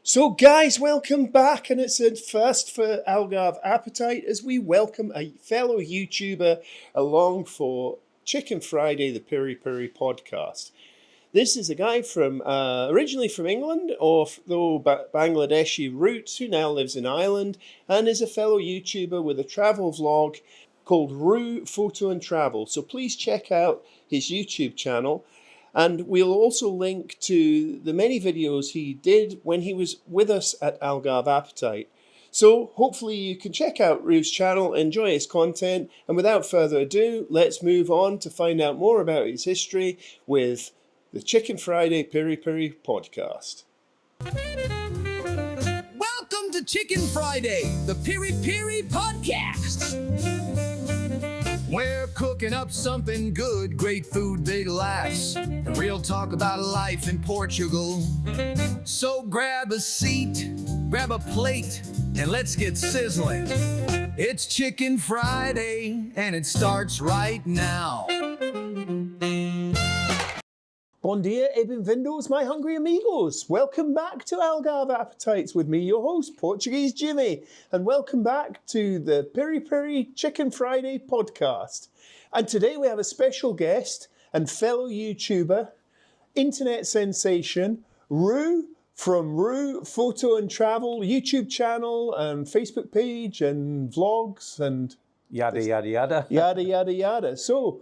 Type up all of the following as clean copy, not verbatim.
So guys, welcome back, and it's a first for Algarve Appetite as we welcome a fellow YouTuber along for Chicken Friday, the Piri Piri Podcast. This is a guy from originally from England, though Bangladeshi roots, who now lives in Ireland and is a fellow YouTuber with a travel vlog called Rue Photo Travel. So please check out his YouTube channel. And we'll also link to the many videos he did when he was with us at Algarve Appetite. So hopefully you can check out Rue's channel, enjoy his content, and without further ado, let's move on to find out more about his history with the Chicken Friday Piri Piri Podcast. Welcome to Chicken Friday, the Piri Piri Podcast. We're cooking up something good, great food, big laughs, and real talk about life in Portugal. So grab a seat, grab a plate, and let's get sizzling. It's Chicken Friday, and it starts right now. Bom dia e bem-vindos, my hungry amigos. Welcome back to Algarve Appetites with me, your host, Portuguese Jimmy. And welcome back to the Piri Piri Chicken Friday podcast. And today we have a special guest and fellow YouTuber, internet sensation, Rue from Rue Photo Travel YouTube channel and Facebook page and vlogs and yada, yada, yada. Yada, yada, yada. So,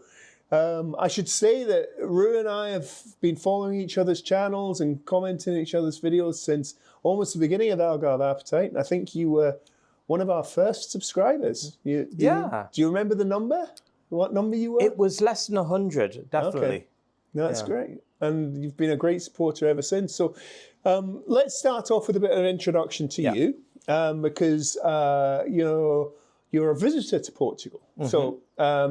I should say that Rue and I have been following each other's channels and commenting on each other's videos since almost the beginning of Algarve Appetite. And I think you were one of our first subscribers. Do you remember the number? What number you were? It was less than 100, definitely. Okay. No, that's great. And you've been a great supporter ever since. So let's start off with a bit of an introduction to you because, you're a visitor to Portugal, so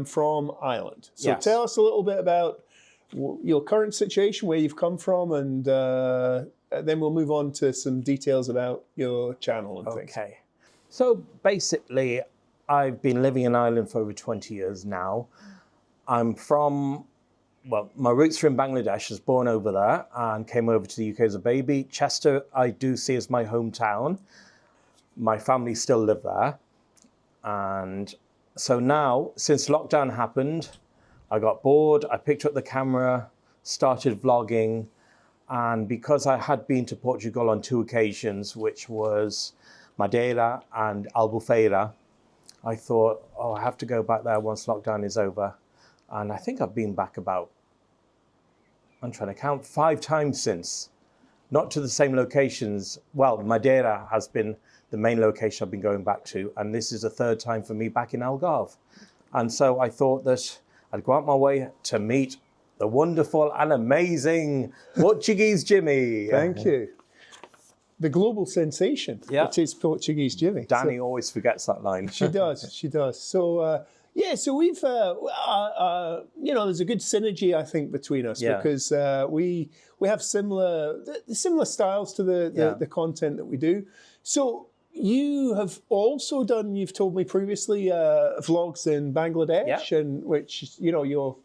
from Ireland. So tell us a little bit about your current situation, where you've come from, and then we'll move on to some details about your channel and things. Okay. So basically, I've been living in Ireland for over 20 years now. I'm from, my roots are in Bangladesh. I was born over there and came over to the UK as a baby. Chester, I do see as my hometown. My family still live there. And so now, since lockdown happened, I got bored, I picked up the camera, started vlogging, and because I had been to Portugal on 2 occasions, which was Madeira and Albufeira, I thought, I have to go back there once lockdown is over. And I think I've been back about, I'm trying to count, 5 times since. Not to the same locations. Well, Madeira has been the main location I've been going back to, and this is the 3rd time for me back in Algarve. And so I thought that I'd go out my way to meet the wonderful and amazing Portuguese Jimmy. Thank you. The global sensation, that is Portuguese Jimmy. Danny always forgets that line. She does, she does. So, so we've, there's a good synergy, I think, between us because we have similar styles to the content that we do. So you have also done, you've told me previously, vlogs in Bangladesh, and which, your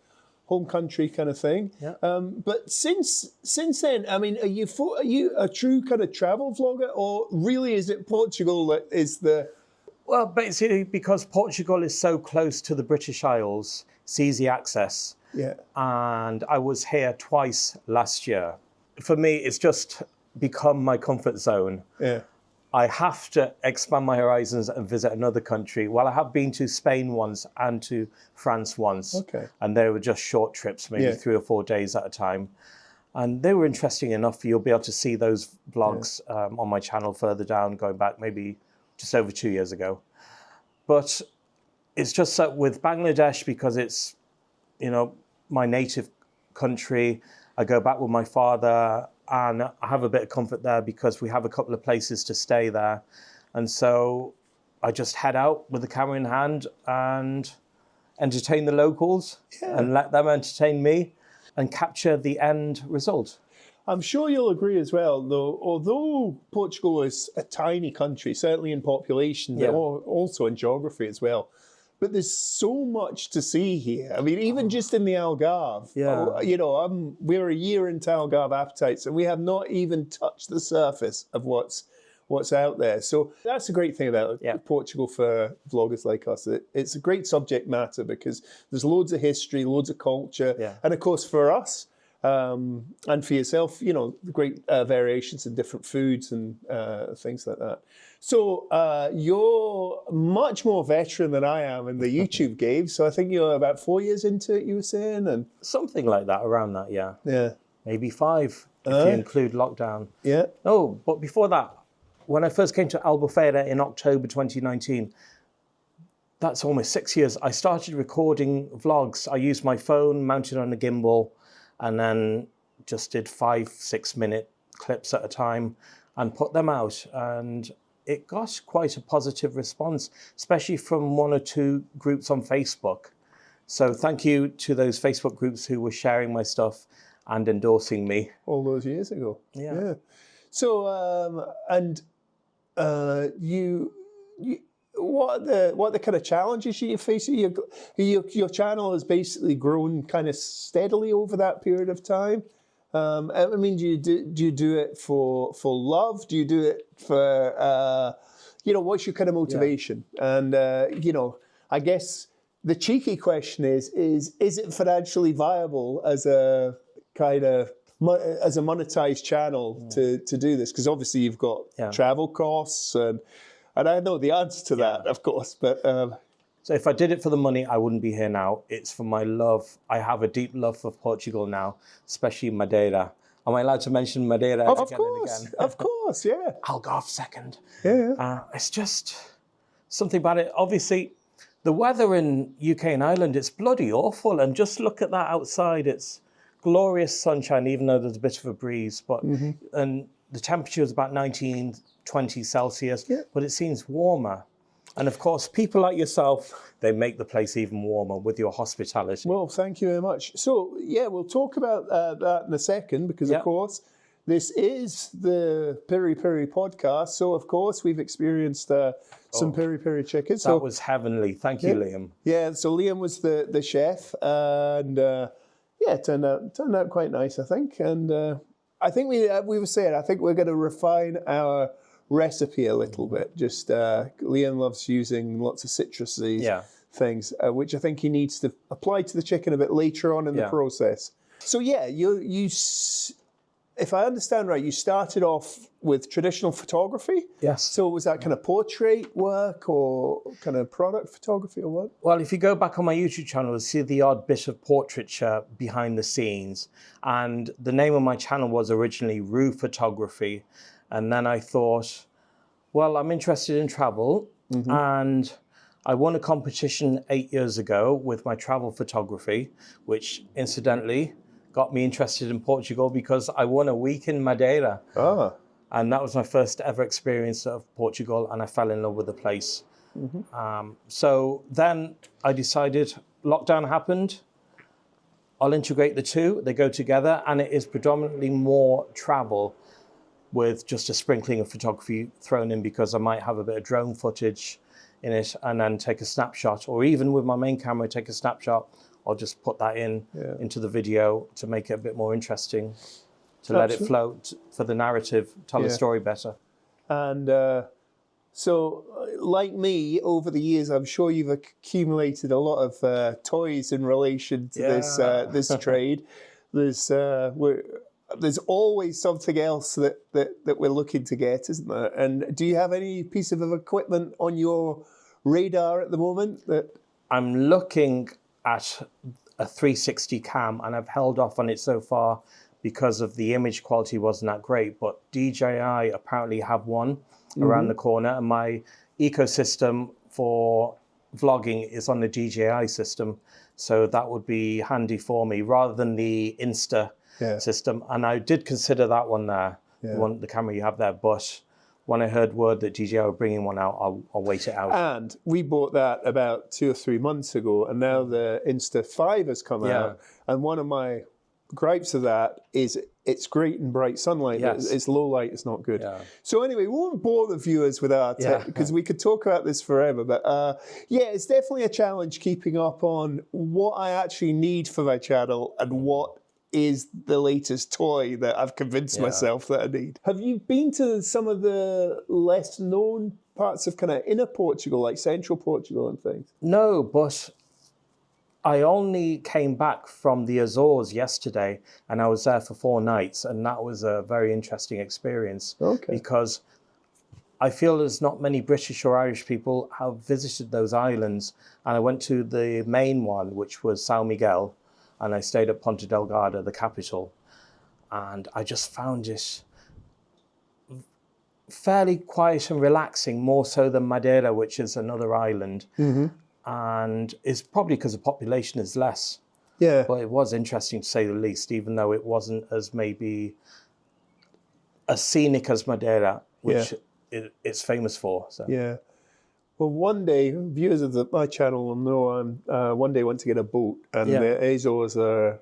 home country kind of thing. Yeah. But since then, I mean, are you a true kind of travel vlogger, or really is it Portugal that is the... Well, basically, because Portugal is so close to the British Isles, it's easy access. Yeah. And I was here twice last year. For me, it's just become my comfort zone. Yeah. I have to expand my horizons and visit another country. Well, I have been to Spain once and to France once. Okay. And they were just short trips, maybe 3 or 4 days at a time. And they were interesting enough. You'll be able to see those vlogs on my channel further down, going back maybe just over 2 years ago. But it's just that with Bangladesh, because it's, my native country, I go back with my father, and I have a bit of comfort there because we have a couple of places to stay there. And so I just head out with the camera in hand and entertain the locals and let them entertain me and capture the end result. I'm sure you'll agree as well, though, although Portugal is a tiny country, certainly in population, but also in geography as well, But there's so much to see here. I mean, even just in the Algarve, we're a year into Algarve Appetite, and we have not even touched the surface of what's out there. So that's a great thing about Portugal for vloggers like us. It's a great subject matter because there's loads of history, loads of culture, and of course for us, and for yourself, great variations in different foods and things like that. So you're much more veteran than I am in the YouTube game. So I think you're about 4 years into it, you were saying? And something like that, around that, yeah. Yeah. Maybe 5, if you include lockdown. Yeah. Oh, but before that, when I first came to Albufeira in October 2019, that's almost 6 years, I started recording vlogs. I used my phone mounted on a gimbal and then just did 5-6 minute clips at a time and put them out. And it got quite a positive response, especially from 1 or 2 groups on Facebook. So thank you to those Facebook groups who were sharing my stuff and endorsing me. All those years ago. Yeah. So, what are the kind of challenges you're facing? Your channel has basically grown kind of steadily over that period of time. I mean, do you do it for love? Do you do it for what's your kind of motivation? Yeah. And I guess the cheeky question is it financially viable as a kind of as a monetized channel to do this? Because obviously you've got travel costs and I know the answer to that, of course, but. So if I did it for the money, I wouldn't be here now. It's for my love. I have a deep love for Portugal now, especially Madeira. Am I allowed to mention Madeira again and again? Of course, yeah. Algarve second. Yeah. It's just something about it. Obviously, the weather in UK and Ireland, it's bloody awful. And just look at that outside. It's glorious sunshine, even though there's a bit of a breeze. But and the temperature is about 19, 20 Celsius, but it seems warmer. And of course, people like yourself, they make the place even warmer with your hospitality. Well, thank you very much. So, we'll talk about that in a second because, of course, this is the Piri Piri Podcast. So, of course, we've experienced some Piri Piri chicken. That was heavenly. Thank you, Liam. Yeah, so Liam was the chef and, it turned out quite nice, I think. And I think we were saying, I think we're going to refine our recipe a little bit. Just Liam loves using lots of citrusy things, which I think he needs to apply to the chicken a bit later on in the process. So you if I understand right, you started off with traditional photography. Yes. So was that kind of portrait work or kind of product photography or what? Well, if you go back on my YouTube channel, you'll see the odd bit of portraiture behind the scenes. And the name of my channel was originally Rue Photography. And then I thought, well, I'm interested in travel. And I won a competition 8 years ago with my travel photography, which incidentally got me interested in Portugal because I won a week in Madeira. And that was my first ever experience of Portugal, and I fell in love with the place. So then I decided, lockdown happened, I'll integrate the two, they go together, and it is predominantly more travel with just a sprinkling of photography thrown in because I might have a bit of drone footage in it and then take a snapshot, or even with my main camera, take a snapshot. I'll just put that into the video to make it a bit more interesting, to let it float for the narrative, tell the story better. And so, like me, over the years, I'm sure you've accumulated a lot of toys in relation to this trade. There's always something else that we're looking to get, isn't there? And do you have any piece of equipment on your radar at the moment? I'm looking at a 360 cam, and I've held off on it so far because of the image quality wasn't that great. But DJI apparently have one around the corner, and my ecosystem for vlogging is on the DJI system. So that would be handy for me rather than the Insta system. And I did consider that one there, the camera you have there. But when I heard word that DJI were bringing one out, I'll wait it out. And we bought that about 2 or 3 months ago, and now the Insta 5 has come out. And one of my gripes of that is it's great in bright sunlight. Yes. It's low light, it's not good. Yeah. So anyway, we won't bore the viewers with our tip because we could talk about this forever. But it's definitely a challenge keeping up on what I actually need for my channel and what is the latest toy that I've convinced myself that I need. Have you been to some of the less known parts of kind of inner Portugal, like central Portugal and things? No, but I only came back from the Azores yesterday, and I was there for 4 nights, and that was a very interesting experience. Okay. Because I feel there's not many British or Irish people have visited those islands, and I went to the main one, which was São Miguel, and I stayed at Ponta Delgada, the capital, and I just found it fairly quiet and relaxing, more so than Madeira, which is another island. Mm-hmm. And it's probably because the population is less. Yeah. But it was interesting to say the least, even though it wasn't as maybe as scenic as Madeira, which it's famous for. So. Yeah. Well, one day, viewers of my channel will know I one day went to get a boat, and the Azores are,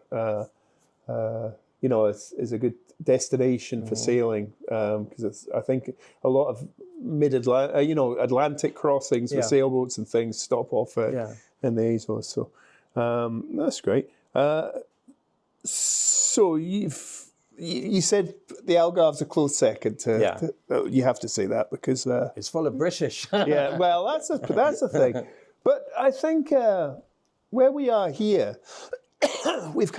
is a good destination for sailing because I think a lot of Atlantic crossings for sailboats and things stop off in the Azores. So that's great. So you said the Algarve's a close second to you have to say that because it's full of British. Yeah, well, that's a thing. But I think where we are here, we've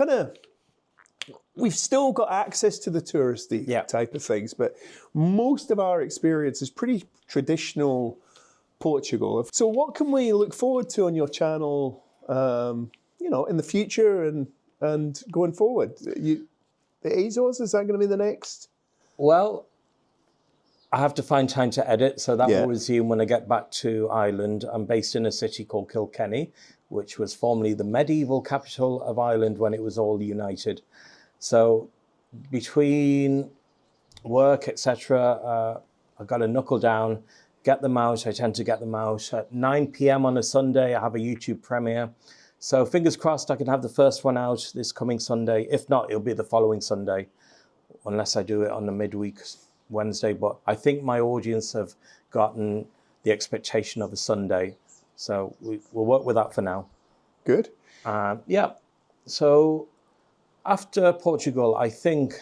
still got access to the touristy type of things, but most of our experience is pretty traditional Portugal. So what can we look forward to on your channel, in the future and going forward? The Azores, is that going to be the next? Well, I have to find time to edit, so that will resume when I get back to Ireland. I'm based in a city called Kilkenny, which was formerly the medieval capital of Ireland when it was all united. So between work, etc., I've got to knuckle down, get them out. I tend to get them out at 9 p.m. on a Sunday. I have a YouTube premiere. So fingers crossed I can have the first one out this coming Sunday. If not, it'll be the following Sunday, unless I do it on the midweek Wednesday. But I think my audience have gotten the expectation of a Sunday. So we'll work with that for now. Good. So after Portugal, I think,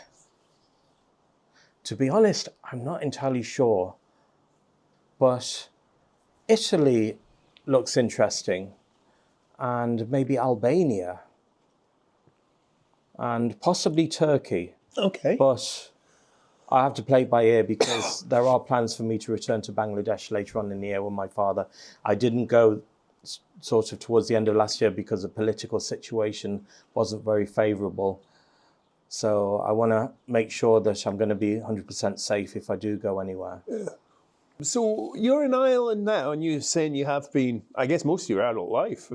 to be honest, I'm not entirely sure. But Italy looks interesting. And maybe Albania. And possibly Turkey. Okay. But I have to play it by ear because there are plans for me to return to Bangladesh later on in the year with my father. I didn't go sort of towards the end of last year because the political situation wasn't very favourable. So I want to make sure that I'm going to be 100% safe if I do go anywhere. Yeah. So you're in Ireland now, and you're saying you have been, I guess, most of your adult life.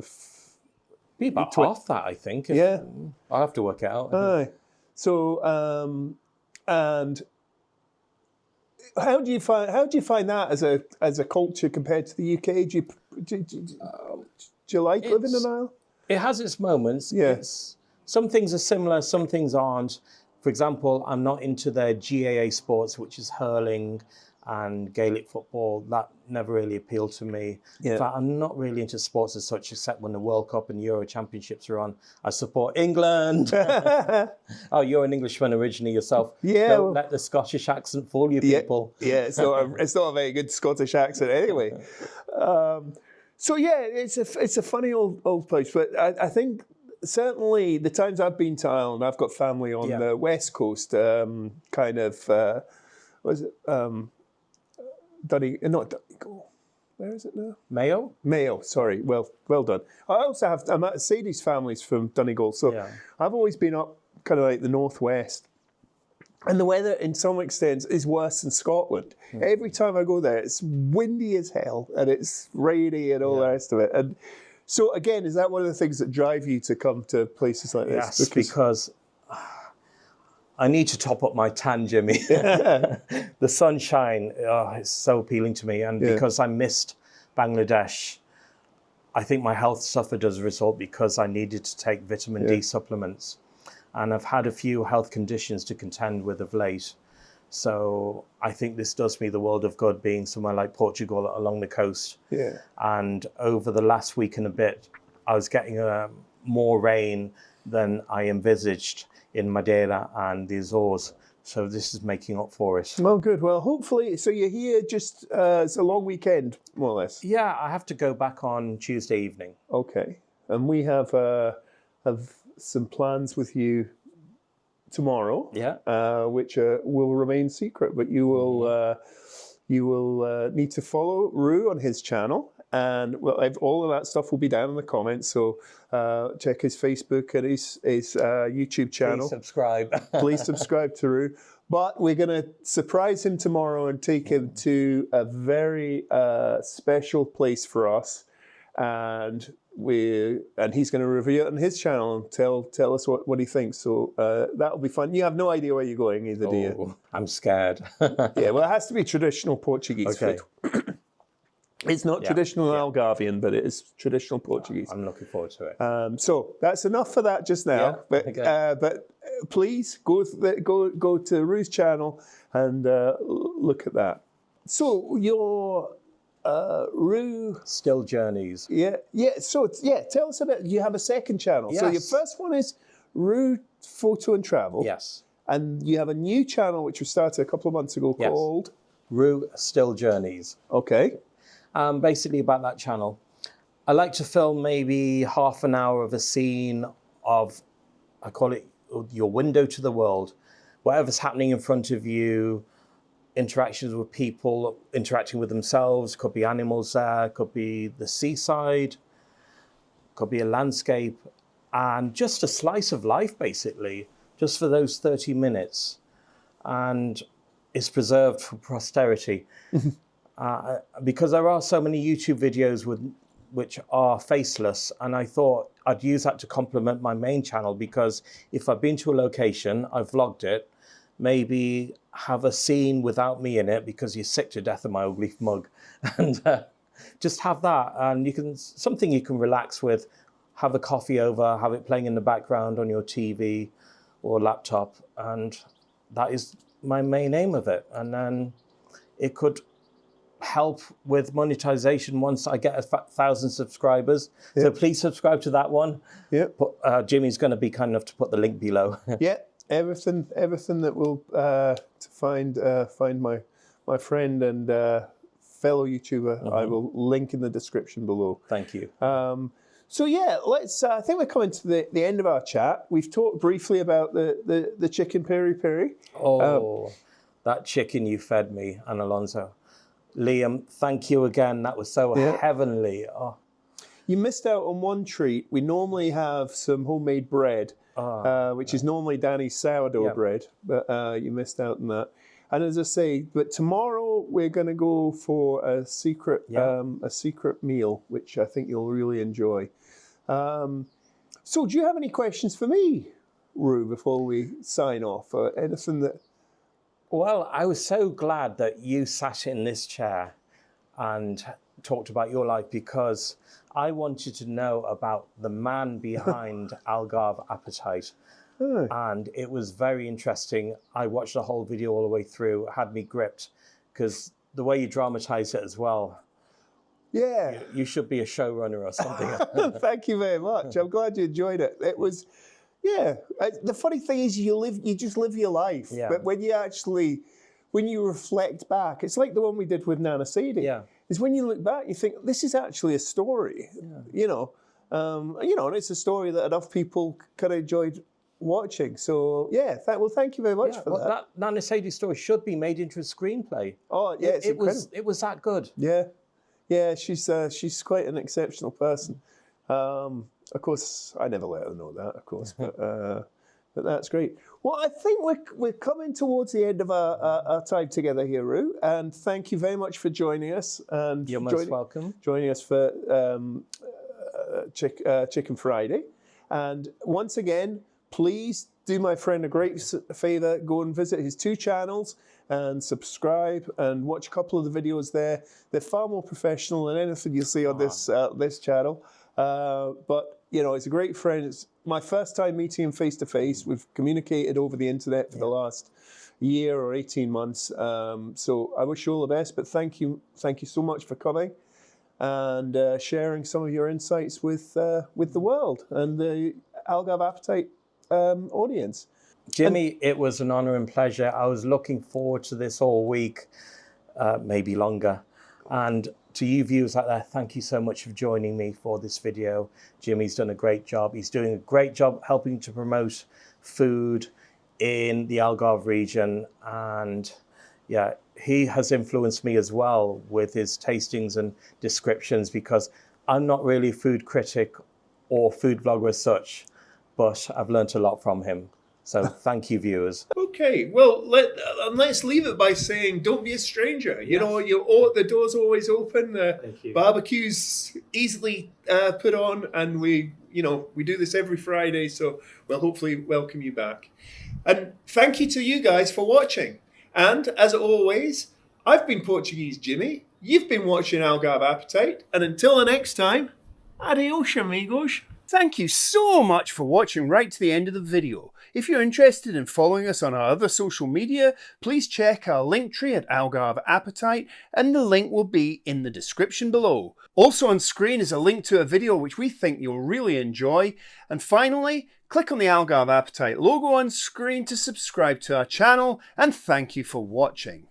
Be about half that, I think. I'll have to work it out. Aye. So, and how do you find that as a culture compared to the UK? Do you like living in Ireland? It has its moments. Yeah. Some things are similar, some things aren't. For example, I'm not into their GAA sports, which is hurling and Gaelic football. That never really appealed to me. Yeah. In fact, I'm not really into sports as such, except when the World Cup and Euro Championships are on. I support England. Oh, you're an Englishman originally yourself. Yeah. Don't let the Scottish accent fool you people. Yeah, it's not a very good Scottish accent anyway. It's a funny old place, but I think certainly the times I've been to Ireland, I've got family on the west coast, Donegal. Where is it now? Mayo, sorry. Well done. I'm at Sadie's family's from Donegal, so I've always been up kind of like the northwest. And the weather, in some extent, is worse than Scotland. Every time I go there, it's windy as hell, and it's rainy and all the rest of it. And so, again, is that one of the things that drive you to come to places like this? Yes, because I need to top up my tan, Jimmy. The sunshine, it's so appealing to me. And because I missed Bangladesh, I think my health suffered as a result because I needed to take vitamin D supplements. and I've had a few health conditions to contend with of late. So I think this does me the world of good, being somewhere like Portugal along the coast. Yeah. And over the last week and a bit, I was getting more rain than I envisaged in Madeira and the Azores. So this is making up for it. Well, good. Well, hopefully, so you're here just, it's a long weekend, more or less. Yeah, I have to go back on Tuesday evening. Okay. And we have some plans with you tomorrow, which will remain secret, but you will need to follow Rue on his channel, and all of that stuff will be down in the comments. So check his Facebook and his YouTube channel. Please subscribe. Please subscribe to Rue. But we're going to surprise him tomorrow and take him to a very special place for us, and he's going to review it on his channel and tell us what he thinks. So that'll be fun. You have no idea where you're going either, do you? I'm scared. Yeah, well, it has to be traditional Portuguese food. It's not traditional Algarvian, but it is traditional Portuguese. I'm looking forward to it. So that's enough for that just now. But please go to Rue's channel and look at that. So your Rue Still Journeys. So tell us about. You have a second channel. Yes. So your first one is Rue Photo and Travel. Yes. And you have a new channel which was started a couple of months ago called Rue Still Journeys. Okay. Basically about that channel. I like to film maybe half an hour of a scene of, I call it your window to the world. Whatever's happening in front of you, interactions with people, interacting with themselves, could be animals there, could be the seaside, could be a landscape, and just a slice of life, basically, just for those 30 minutes. And it's preserved for posterity. Because there are so many YouTube videos which are faceless, and I thought I'd use that to complement my main channel, because if I've been to a location, I've vlogged it, maybe have a scene without me in it because you're sick to death of my ugly mug, and just have that, and something you can relax with, have a coffee over, have it playing in the background on your TV or laptop, and that is my main aim of it. And then it could help with monetization once I get 1,000 subscribers. Yep. So please subscribe to that one. Yep. Jimmy's going to be kind enough to put the link below. Yeah, everything that will to find my friend and fellow YouTuber, I will link in the description below. Thank you. So yeah, let's. I think we're coming to the end of our chat. We've talked briefly about the chicken piri piri. That chicken you fed me, and Alonso. Liam, thank you again. That was so heavenly. Oh. You missed out on one treat. We normally have some homemade bread, which is normally Danny's sourdough bread, but you missed out on that. And as I say, but tomorrow we're going to go for a secret meal, which I think you'll really enjoy. So do you have any questions for me, Rue, before we sign off, or anything that... Well, I was so glad that you sat in this chair and talked about your life, because I wanted to know about the man behind Algarve Appetite. And it was very interesting. I watched the whole video all the way through. It had me gripped, because the way you dramatise it as well. Yeah. You should be a showrunner or something. Thank you very much. I'm glad you enjoyed it. It was... Yeah, the funny thing is you just live your life. Yeah. But when you reflect back, it's like the one we did with Nana Sadie. Yeah. Is when you look back, you think, this is actually a story. Yeah. And it's a story that enough people kind of enjoyed watching. So yeah, thank you very much for that. That Nana Sadie story should be made into a screenplay. Oh yeah, it was that good. Yeah, yeah, she's quite an exceptional person. Of course, I never let her know that, of course, but that's great. Well, I think we're coming towards the end of our time together here, Rue, and thank you very much for joining us. And you're most welcome. Joining us for Chicken Friday. And once again, please do my friend a great favour, go and visit his 2 channels and subscribe and watch a couple of the videos there. They're far more professional than anything you'll see on this channel. But, he's a great friend. It's my first time meeting him face to face. We've communicated over the internet for the last year or 18 months. So I wish you all the best, but thank you so much for coming and sharing some of your insights with the world and the Algarve Appetite audience. Jimmy, it was an honor and pleasure. I was looking forward to this all week, maybe longer. And to you viewers out there, thank you so much for joining me for this video. Jimmy's done a great job. He's doing a great job helping to promote food in the Algarve region. And yeah, he has influenced me as well with his tastings and descriptions, because I'm not really a food critic or food vlogger as such, but I've learned a lot from him. So thank you, viewers. Okay, well, let's leave it by saying don't be a stranger. You know, the door's always open. Thank you. Barbecue's easily put on, and we do this every Friday, so we'll hopefully welcome you back. And thank you to you guys for watching. And as always, I've been Portuguese Jimmy. You've been watching Algarve Appetite. And until the next time, adios, amigos. Thank you so much for watching right to the end of the video. If you're interested in following us on our other social media, please check our link tree at Algarve Appetite, and the link will be in the description below. Also on screen is a link to a video which we think you'll really enjoy. And finally, click on the Algarve Appetite logo on screen to subscribe to our channel, and thank you for watching.